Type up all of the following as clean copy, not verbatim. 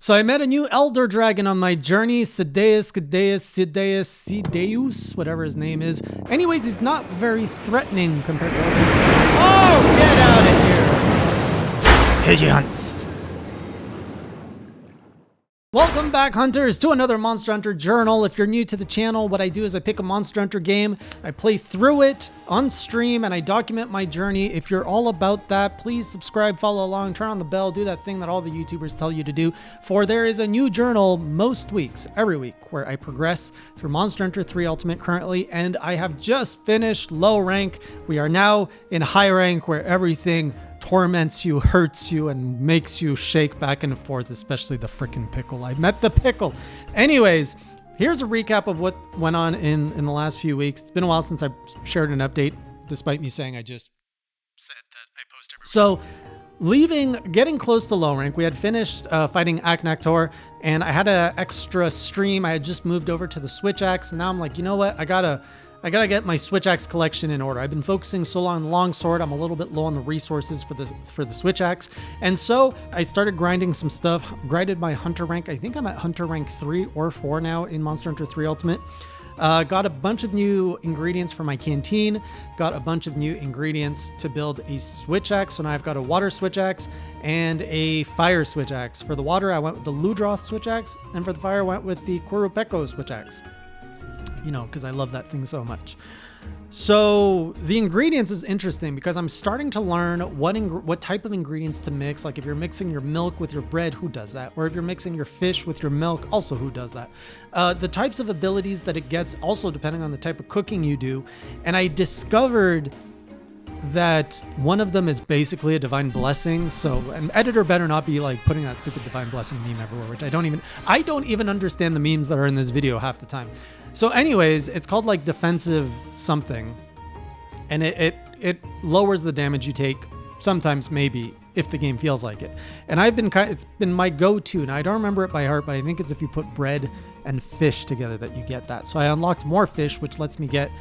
So I met a new elder dragon on my journey, Ceadeus, whatever his name is. Anyways, he's not very threatening compared to other. Oh, get out of here! Pidgey hunts. Welcome back, hunters, to another Monster Hunter Journal. If you're new to the channel, what I do is I pick a Monster Hunter game, I play through it on stream, and I document my journey. If you're all about that, please subscribe, follow along, turn on the bell, do that thing that all the YouTubers tell you to do, for there is a new journal most weeks, every week, where I progress through Monster Hunter 3 Ultimate currently, and I have just finished low rank. We are now in high rank, where everything torments you, hurts you, and makes you shake back and forth, especially the frickin' pickle. I met the pickle. Anyways, here's a recap of what went on in the last few weeks. It's been a while since I shared an update, despite me saying I just said that I post every week. So, getting close to low rank, we had finished fighting Aknaktor, and I had an extra stream. I had just moved over to the Switch Axe, and now I'm like, you know what? I gotta get my Switch Axe collection in order. I've been focusing so long on longsword. I'm a little bit low on the resources for the Switch Axe. And so I started grinding some stuff, grinded my Hunter rank. I think I'm at Hunter rank 3 or 4 now in Monster Hunter 3 Ultimate. Got a bunch of new ingredients for my canteen. Got a bunch of new ingredients to build a Switch Axe. So now I've got a water Switch Axe and a fire Switch Axe. For the water, I went with the Ludroth Switch Axe. And for the fire, I went with the Qurupeco Switch Axe. You know, because I love that thing so much. So the ingredients is interesting because I'm starting to learn what type of ingredients to mix. Like if you're mixing your milk with your bread, who does that? Or if you're mixing your fish with your milk, also who does that? The types of abilities that it gets, also depending on the type of cooking you do. And I discovered that one of them is basically a divine blessing. So an editor better not be like putting that stupid divine blessing meme everywhere, which I don't even understand the memes that are in this video half the time. So anyways, it's called like defensive something, and it lowers the damage you take sometimes, maybe, if the game feels like it. And it's been my go-to. Now I don't remember it by heart, but I think it's if you put bread and fish together that you get that. So I unlocked more fish, which lets me get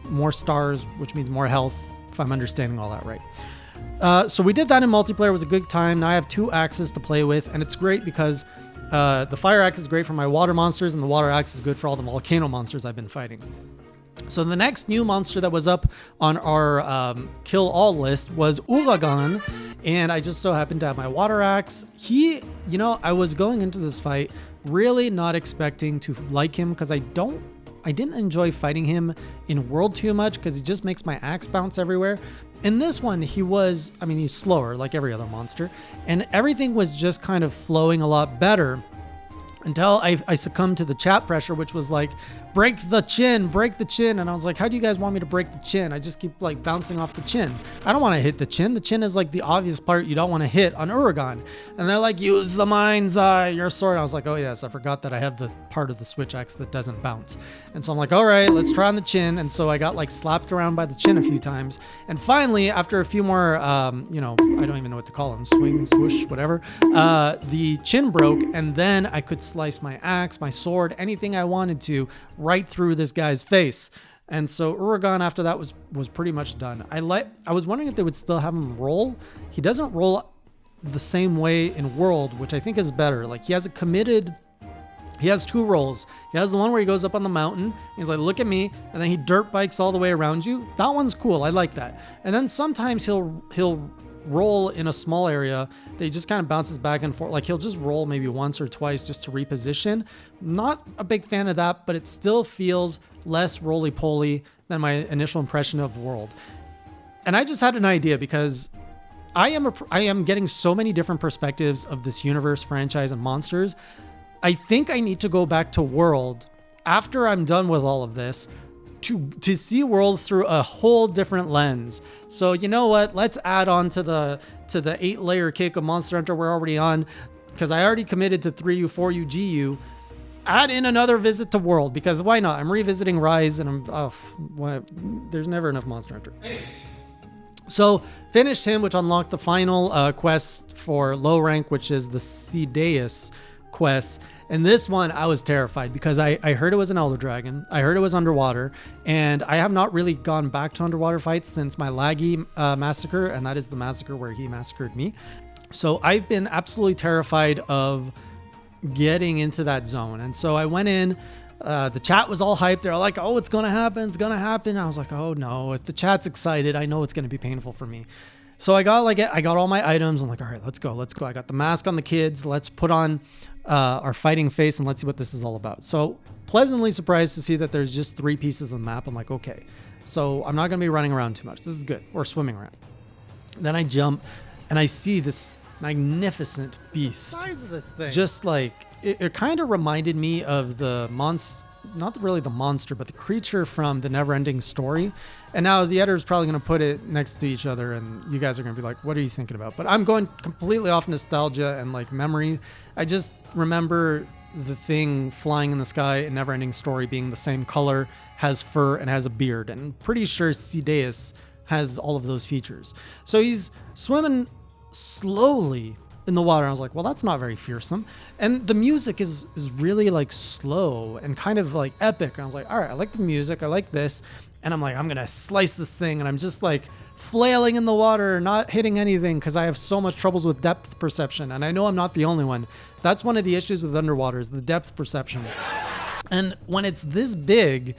more stars, which means more health, if I'm understanding all that right. So we did that in multiplayer. It was a good time. Now I have 2 axes to play with, and it's great because the fire axe is great for my water monsters, and the water axe is good for all the volcano monsters I've been fighting. So the next new monster that was up on our kill all list was Uragaan, and I just so happened to have my water axe. I was going into this fight really not expecting to like him because I didn't enjoy fighting him in World too much because he just makes my axe bounce everywhere. In this one, he's slower like every other monster, and everything was just kind of flowing a lot better until I succumbed to the chat pressure, which was like, break the chin. And I was like, how do you guys want me to break the chin? I just keep like bouncing off the chin. I don't want to hit the chin. The chin is like the obvious part you don't want to hit on Uragaan. And they're like, use the mind's eye, your sword. I was like, oh yes, I forgot that I have the part of the Switch Axe that doesn't bounce. And so I'm like, all right, let's try on the chin. And so I got like slapped around by the chin a few times. And finally, after a few more, I don't even know what to call them, swing, swoosh, whatever, the chin broke, and then I could slice my axe, my sword, anything I wanted to, right through this guy's face. And so Uragaan after that was pretty much done. I was wondering if they would still have him roll. He doesn't roll the same way in World, which I think is better. Like he has 2 rolls. He has the one where he goes up on the mountain. He's like, look at me. And then he dirt bikes all the way around you. That one's cool. I like that. And then sometimes he'll roll in a small area that he just kind of bounces back and forth. Like he'll just roll maybe once or twice just to reposition. Not a big fan of that, but it still feels less roly-poly than my initial impression of World. And I just had an idea because I am getting so many different perspectives of this universe, franchise, and monsters. I think I need to go back to World after I'm done with all of this to see World through a whole different lens. So you know what? Let's add on to the 8-layer cake of Monster Hunter we're already on, because I already committed to 3U, 4U, GU. Add in another visit to World, because why not? I'm revisiting Rise, and there's never enough Monster Hunter. So finished him, which unlocked the final quest for low rank, which is the Ceadeus quest. And this one, I was terrified because I heard it was an Elder Dragon. I heard it was underwater, and I have not really gone back to underwater fights since my Laggy massacre, and that is the massacre where he massacred me. So I've been absolutely terrified of getting into that zone. And so I went in, the chat was all hyped. They're like, oh, it's going to happen. It's going to happen. I was like, oh no, if the chat's excited, I know it's going to be painful for me. So I got all my items. I'm like, all right, let's go. I got the mask on the kids. Let's put on our fighting face and let's see what this is all about. So pleasantly surprised to see that there's just 3 pieces of the map. I'm like, okay, so I'm not going to be running around too much. This is good. Or swimming around. Then I jump and I see this magnificent beast. What size of this thing? Just like, it kind of reminded me of the monster, not really the monster, but the creature from the Neverending Story. And now the editor's probably going to put it next to each other and you guys are going to be like, what are you thinking about? But I'm going completely off nostalgia and like memory. I just remember the thing flying in the sky in Neverending Story being the same color, has fur, and has a beard. And I'm pretty sure Ceadeus has all of those features. So he's swimming slowly in the water. I was like, well, that's not very fearsome. And the music is really like slow and kind of like epic. And I was like, all right, I like the music. I like this. And I'm like, I'm going to slice this thing. And I'm just like flailing in the water, not hitting anything because I have so much troubles with depth perception. And I know I'm not the only one. That's one of the issues with underwater is the depth perception. And when it's this big,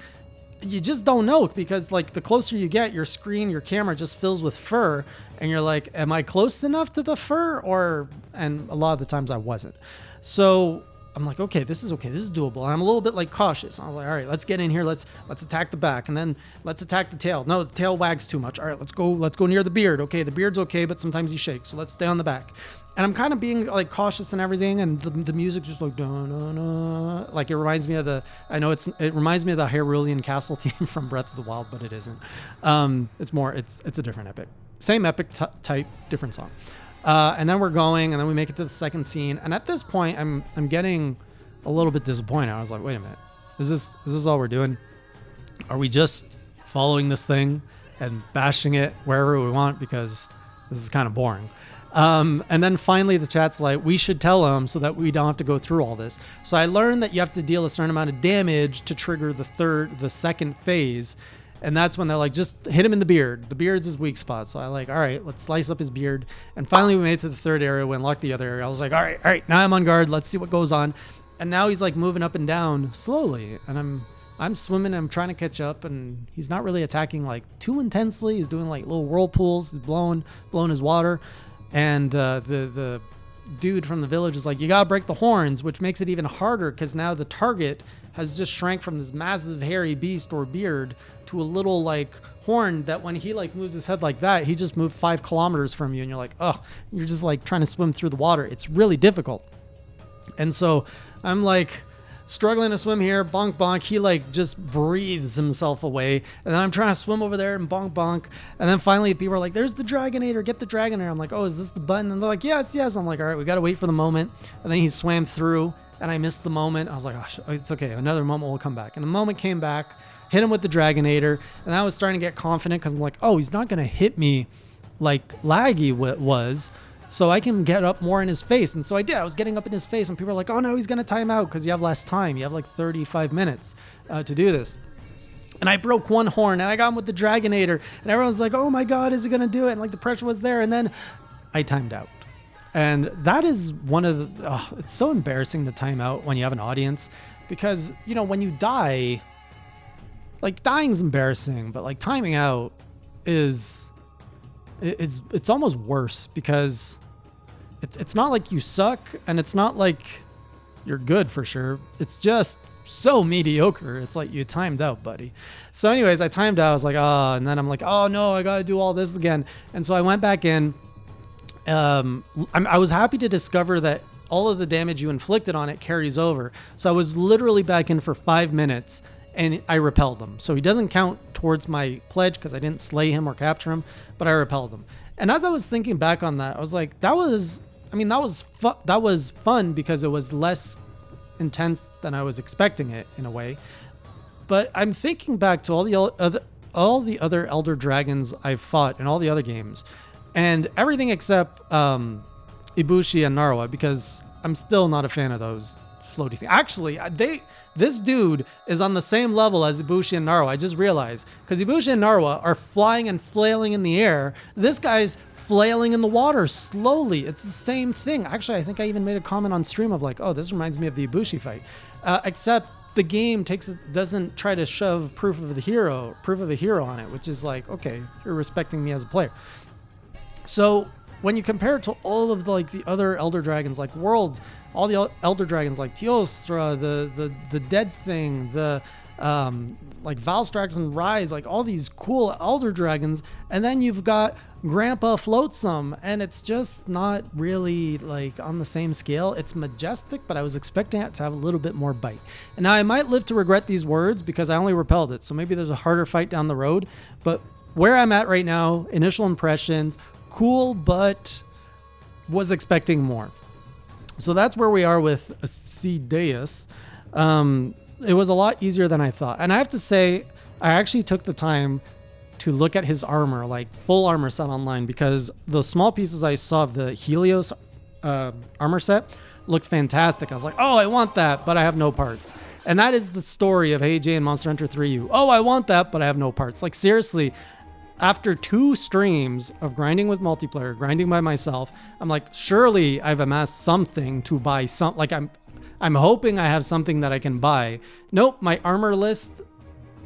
you just don't know because like the closer you get, your screen, your camera just fills with fur and you're like, am I close enough to the fur? And a lot of the times I wasn't. So I'm like, okay, this is doable. And I'm a little bit like cautious. I was like, all right, let's get in here. Let's attack the back and then let's attack the tail. No, the tail wags too much. All right, let's go near the beard. Okay, the beard's okay, but sometimes he shakes. So let's stay on the back. And I'm kind of being like cautious and everything. And the music just like, like it reminds me of it reminds me of the Hyrulean Castle theme from Breath of the Wild, but it isn't. It's a different epic. Same epic type, different song. And then we're going, and then we make it to the second scene. And at this point, I'm getting a little bit disappointed. I was like, wait a minute, is this all we're doing? Are we just following this thing and bashing it wherever we want? Because this is kind of boring. And then finally the chat's like, we should tell him so that we don't have to go through all this. So I learned that you have to deal a certain amount of damage to trigger the second phase. And that's when they're like, just hit him in the beard. The beard's his weak spot. So I like, all right, let's slice up his beard. And finally we made it to the third area. We unlocked the other area. I was like, all right, now I'm on guard. Let's see what goes on. And now he's like moving up and down slowly. And I'm swimming. I'm trying to catch up. And he's not really attacking like too intensely. He's doing like little whirlpools. He's blowing his water. And the dude from the village is like, you gotta break the horns, which makes it even harder because now the target has just shrank from this massive hairy beast or beard to a little like horn that when he like moves his head like that, he just moved 5 kilometers from you and you're like, oh, you're just like trying to swim through the water. It's really difficult. And so I'm like struggling to swim here, bonk bonk. He like just breathes himself away, and then I'm trying to swim over there and bonk bonk. And then finally people are like, there's the Dragonator, get the Dragonator. I'm like, oh, is this the button? And they're like, yes. I'm like, all right, we gotta wait for the moment. And then he swam through and I missed the moment. I was like, oh, it's okay, another moment will come back. And the moment came back, hit him with the Dragonator, and I was starting to get confident because I'm like, oh, he's not gonna hit me like laggy was, so I can get up more in his face. And so I did. I was getting up in his face and people are like, oh no, he's gonna time out because you have less time. You have like 35 minutes to do this. And I broke one horn and I got him with the Dragonator and everyone's like, oh my God, is he gonna do it? And like the pressure was there, and then I timed out. And that is one of the, it's so embarrassing to time out when you have an audience, because you know, when you die, like dying's embarrassing, but like timing out it's almost worse because it's not like you suck and it's not like you're good for sure. It's just so mediocre. It's like you timed out, buddy. So anyways, I timed out. I was like, and then I'm like, oh no, I got to do all this again. And so I went back in. I was happy to discover that all of the damage you inflicted on it carries over. So I was literally back in for 5 minutes and I repelled him. So he doesn't count towards my pledge because I didn't slay him or capture him, but I repelled him. And as I was thinking back on that, I was like, that was fun because it was less intense than I was expecting it in a way. But I'm thinking back to all the other Elder Dragons I've fought in all the other games, and everything except Ibushi and Narwa, because I'm still not a fan of those floaty thing. Actually, this dude is on the same level as Ibushi and Narwa. I just realized, because Ibushi and Narwa are flying and flailing in the air. This guy's flailing in the water slowly. It's the same thing. Actually, I think I even made a comment on stream of like, oh, this reminds me of the Ibushi fight, except the game doesn't try to shove proof of a hero on it, which is like, okay, you're respecting me as a player. So when you compare it to all of the other Elder Dragons, like Worlds, all the Elder Dragons like Teostra, the Dead Thing, the like Valstrax and Rise, like all these cool Elder Dragons, and then you've got Grandpa Floatsome, and it's just not really like on the same scale. It's majestic, but I was expecting it to have a little bit more bite. And now I might live to regret these words because I only repelled it, so maybe there's a harder fight down the road. But where I'm at right now, initial impressions, cool, but was expecting more. So that's where we are with Ceadeus. It was a lot easier than I thought. And I have to say, I actually took the time to look at his armor, like full armor set online, because the small pieces I saw of the Helios armor set looked fantastic. I was like, oh, I want that, but I have no parts. And that is the story of AJ and Monster Hunter 3U. Oh, I want that, but I have no parts. Like seriously, after 2 streams of grinding with multiplayer, grinding by myself, I'm like, surely I've amassed something to buy some, like I'm hoping I have something that I can buy. Nope, my armor list,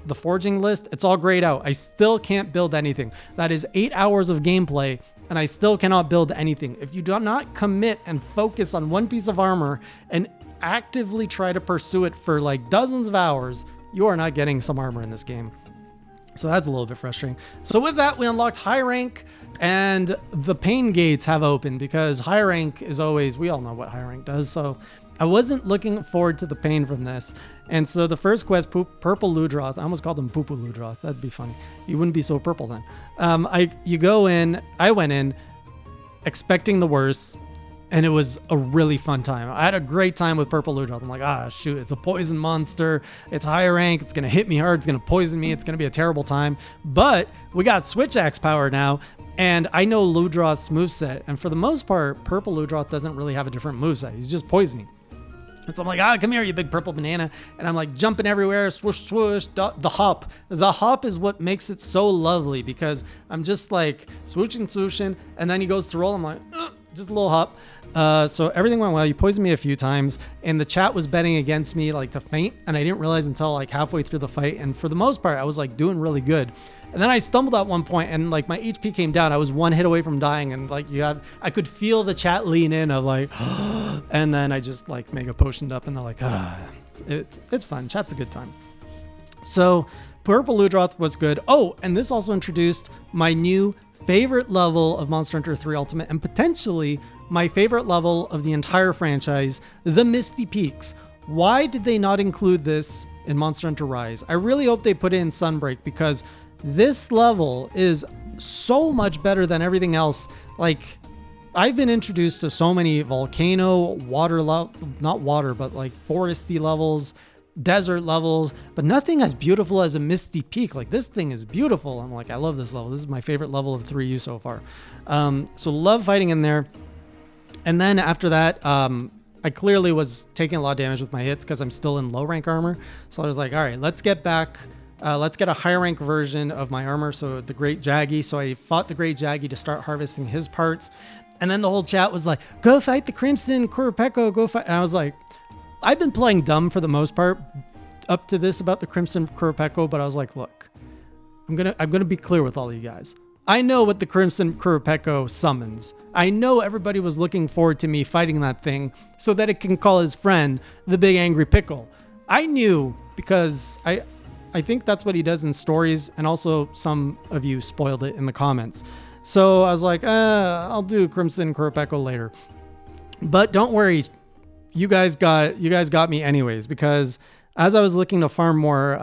the forging list, it's all grayed out. I still can't build anything. That is 8 hours of gameplay, and I still cannot build anything. If you do not commit and focus on one piece of armor and actively try to pursue it for like dozens of hours, you are not getting some armor in this game. So that's a little bit frustrating. So with that, we unlocked high rank, and the pain gates have opened because high rank is always, we all know what high rank does. So I wasn't looking forward to the pain from this. And so the first quest, Purple Ludroth, I almost called him Poo-Poo Ludroth. That'd be funny. You wouldn't be so purple then. I went in expecting the worst, and it was a really fun time. I had a great time with Purple Ludroth. I'm like, shoot, it's a poison monster. It's high rank. It's going to hit me hard. It's going to poison me. It's going to be a terrible time. But we got Switch Axe power now, and I know Ludroth's moveset. And for the most part, Purple Ludroth doesn't really have a different moveset. He's just poisoning. And so I'm like, come here, you big purple banana. And I'm like jumping everywhere, swoosh, swoosh, the hop. The hop is what makes it so lovely because I'm just like swooshing, swooshing. And then he goes to roll. I'm like, just a little hop. So everything went well. You poisoned me a few times, and the chat was betting against me like to faint. And I didn't realize until like halfway through the fight. And for the most part, I was like doing really good. And then I stumbled at one point, and like my HP came down. I was one hit away from dying, and like I could feel the chat lean in of like, and then I just like mega potioned up, and they're like, it's fun. Chat's a good time. So Purple Ludroth was good. Oh, and this also introduced my new favorite level of Monster Hunter 3 Ultimate, and potentially my favorite level of the entire franchise, the Misty Peaks. Why did they not include this in Monster Hunter Rise? I really hope they put it in Sunbreak, because this level is so much better than everything else. Like, I've been introduced to so many volcano, not water, but like foresty levels, desert levels, but nothing as beautiful as a Misty Peak. Like, this thing is beautiful. I'm like, I love this level. This is my favorite level of 3U so far. So love fighting in there. And then after that, I clearly was taking a lot of damage with my hits because I'm still in low rank armor. So I was like, all right, let's get back. Let's get a high rank version of my armor. So the Great Jaggy. So I fought the Great Jaggy to start harvesting his parts. And then the whole chat was like, go fight the Crimson Qurupeco, go fight. And I was like, I've been playing dumb for the most part up to this about the Crimson Qurupeco, but I was like, look, I'm gonna be clear with all of you guys. I know what the Crimson Qurupeco summons. I know everybody was looking forward to me fighting that thing so that it can call his friend the Big Angry Pickle. I knew, because I think that's what he does in stories, and also some of you spoiled it in the comments. So I was like, I'll do Crimson Qurupeco later. But don't worry, you guys got me anyways, because as I was looking to farm more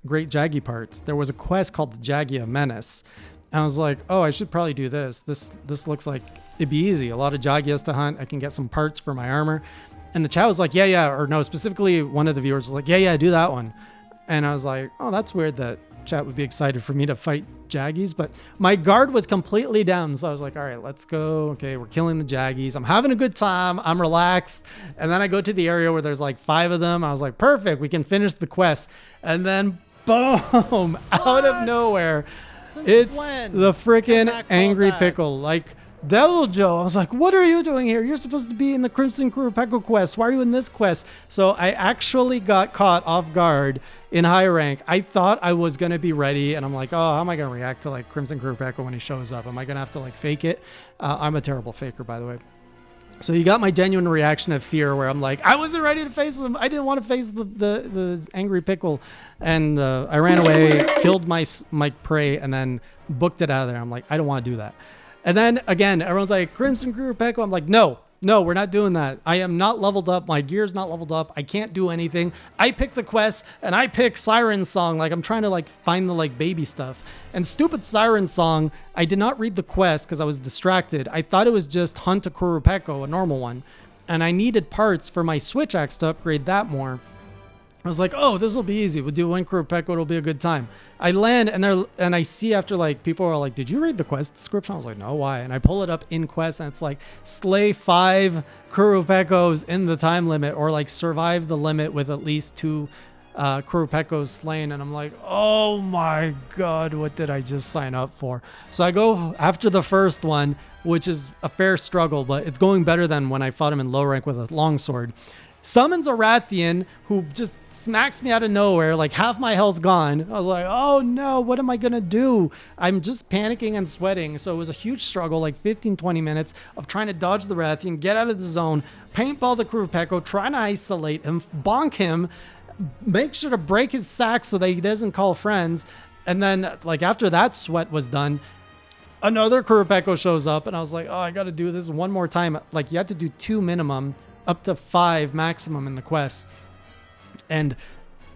Great Jaggy parts, there was a quest called the Jaggy Menace. And I was like, oh, I should probably do this. This looks like it'd be easy. A lot of Jaggias to hunt. I can get some parts for my armor. And the chat was like, yeah, or no, specifically one of the viewers was like, yeah, do that one. And I was like, oh, that's weird that chat would be excited for me to fight Jaggies, but my guard was completely down. So I was like, all right, let's go. Okay, we're killing the Jaggies. I'm having a good time. I'm relaxed. And then I go to the area where there's like 5 of them. I was like, perfect. We can finish the quest. And then boom, out of nowhere, it's the freaking Angry Pickle. Like, Devil Joe, I was like, what are you doing here? You're supposed to be in the Crimson Qurupeco quest. Why are you in this quest? So I actually got caught off guard in high rank. I thought I was going to be ready, and I'm like, oh, how am I going to react to like Crimson Qurupeco when he shows up? Am I going to have to like fake it? I'm a terrible faker, by the way. So you got my genuine reaction of fear where I'm like, I wasn't ready to face them. I didn't want to face the Angry Pickle. And I ran away, killed my prey, and then booked it out of there. I'm like, I don't want to do that. And then again, everyone's like, Crimson Qurupeco. I'm like, no, we're not doing that. I am not leveled up. My gear's not leveled up. I can't do anything. I pick the quest and I pick Siren Song. Like, I'm trying to like find the like baby stuff. And stupid Siren Song, I did not read the quest because I was distracted. I thought it was just hunt a Qurupeco, a normal one. And I needed parts for my switch axe to upgrade that more. I was like, oh, this will be easy. We'll do 1 Qurupeco. It'll be a good time. I land and I see after like people are like, did you read the quest description? I was like, no, why? And I pull it up in quest and it's like slay 5 Qurupeco's in the time limit, or like survive the limit with at least 2 Qurupeco's slain. And I'm like, oh my God, what did I just sign up for? So I go after the first one, which is a fair struggle, but it's going better than when I fought him in low rank with a longsword. Summons a Rathian who just smacks me out of nowhere, like half my health gone. I was like, oh no, what am I gonna do? I'm just panicking and sweating. So it was a huge struggle, like 15-20 minutes of trying to dodge the Rathian, get out of the zone, paintball the Qurupeco, trying to isolate him, bonk him, make sure to break his sack so that he doesn't call friends. And then like after that sweat was done, another Qurupeco shows up and I was like, oh, I gotta do this one more time. Like you had to do 2 minimum, up to 5 maximum in the quest. And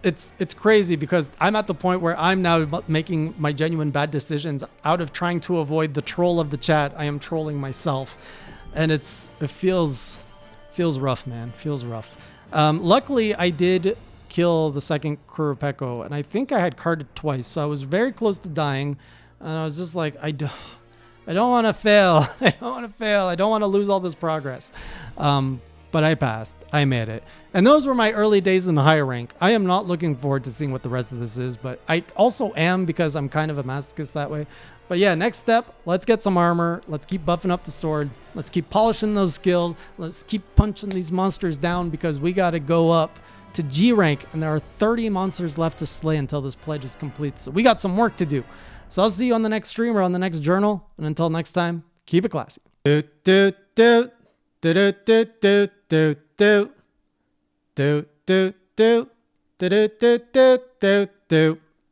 it's crazy because I'm at the point where I'm now making my genuine bad decisions out of trying to avoid the troll of the chat. I am trolling myself, and it feels rough, man. Feels rough. Luckily, I did kill the second Qurupeco, and I think I had carded twice, so I was very close to dying. And I was just like, I don't want to fail. I don't want to fail. I don't want to lose all this progress. But I passed. I made it. And those were my early days in the higher rank. I am not looking forward to seeing what the rest of this is, but I also am because I'm kind of a masochist that way. But yeah, next step, let's get some armor. Let's keep buffing up the sword. Let's keep polishing those skills. Let's keep punching these monsters down because we got to go up to G rank, and there are 30 monsters left to slay until this pledge is complete. So we got some work to do. So I'll see you on the next stream or on the next journal. And until next time, keep it classy.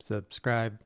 Subscribe.